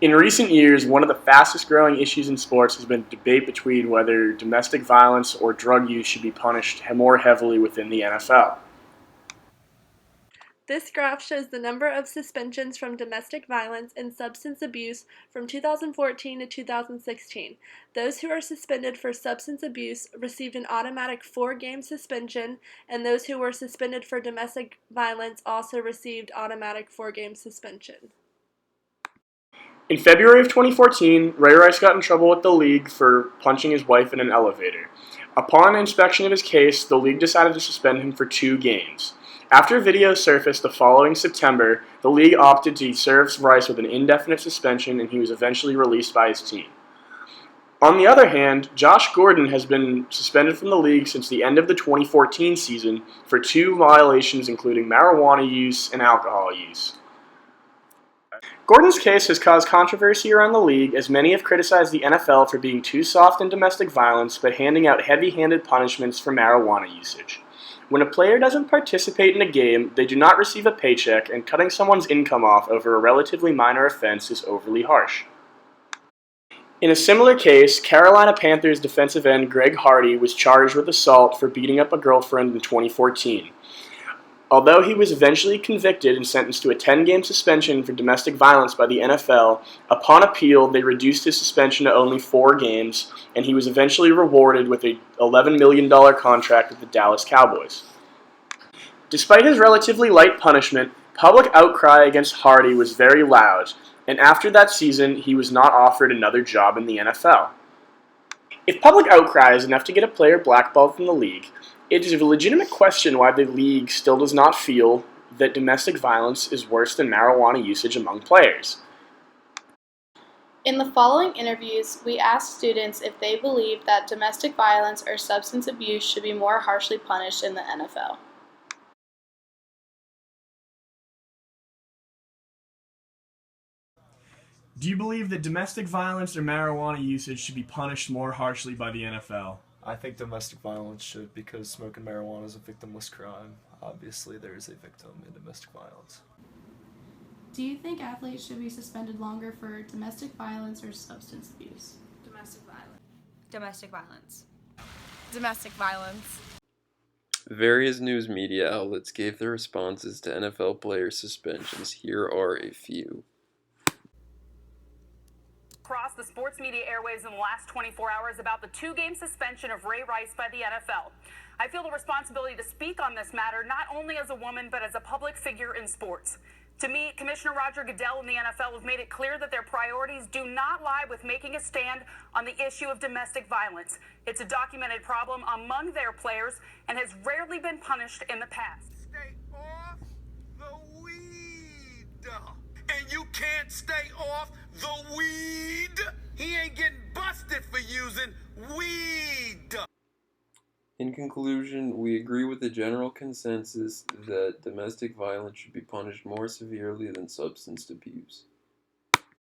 In recent years, one of the fastest growing issues in sports has been debate between whether domestic violence or drug use should be punished more heavily within the NFL. This graph shows the number of suspensions from domestic violence and substance abuse from 2014 to 2016. Those who are suspended for substance abuse received an automatic 4-game suspension, and those who were suspended for domestic violence also received automatic 4-game suspension. In February of 2014, Ray Rice got in trouble with the league for punching his wife in an elevator. Upon inspection of his case, the league decided to suspend him for 2 games. After videos surfaced the following September, the league opted to serve Rice with an indefinite suspension, and he was eventually released by his team. On the other hand, Josh Gordon has been suspended from the league since the end of the 2014 season for 2 violations including marijuana use and alcohol use. Gordon's case has caused controversy around the league, as many have criticized the NFL for being too soft in domestic violence but handing out heavy-handed punishments for marijuana usage. When a player doesn't participate in a game, they do not receive a paycheck, and cutting someone's income off over a relatively minor offense is overly harsh. In a similar case, Carolina Panthers defensive end Greg Hardy was charged with assault for beating up a girlfriend in 2014. Although he was eventually convicted and sentenced to a 10-game suspension for domestic violence by the NFL, upon appeal they reduced his suspension to only 4 games, and he was eventually rewarded with an $11 million contract with the Dallas Cowboys. Despite his relatively light punishment, public outcry against Hardy was very loud, and after that season he was not offered another job in the NFL. If public outcry is enough to get a player blackballed from the league, it is a legitimate question why the league still does not feel that domestic violence is worse than marijuana usage among players. In the following interviews, we asked students if they believe that domestic violence or substance abuse should be more harshly punished in the NFL. Do you believe that domestic violence or marijuana usage should be punished more harshly by the NFL? I think domestic violence should, because smoking marijuana is a victimless crime. Obviously, there is a victim in domestic violence. Do you think athletes should be suspended longer for domestic violence or substance abuse? Domestic violence. Domestic violence. Domestic violence. Various news media outlets gave their responses to NFL player suspensions. Here are a few. Across the sports media airwaves in the last 24 hours about the 2-game suspension of Ray Rice by the NFL. I feel the responsibility to speak on this matter not only as a woman but as a public figure in sports. To me, Commissioner Roger Goodell and the NFL have made it clear that their priorities do not lie with making a stand on the issue of domestic violence. It's a documented problem among their players and has rarely been punished in the past. Stay off the weed. And you can't stay off the weed. He ain't getting busted for using weed. In conclusion, we agree with the general consensus that domestic violence should be punished more severely than substance abuse.